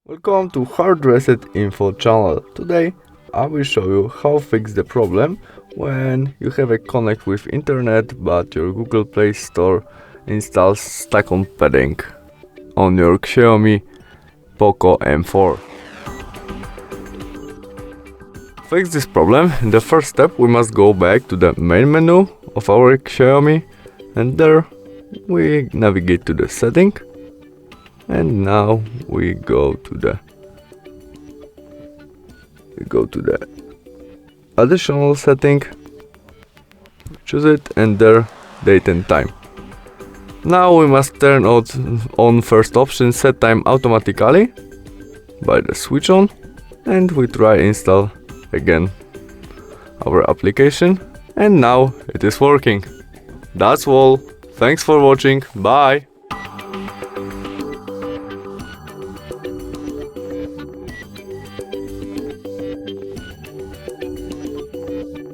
Welcome to HardReset.Info channel. Today I will show you how fix the problem when you have a connect with internet but your Google Play Store installs stuck on padding on your Xiaomi POCO M4. To fix this problem, in the first step we must go back to the main menu of our Xiaomi, and there we navigate to the setting. And now we go to the additional setting, choose it, and there date and time. Now we must turn on first option, set time automatically by the switch on, and we try install again our application, and now it is working. That's all. Thanks for watching. Bye.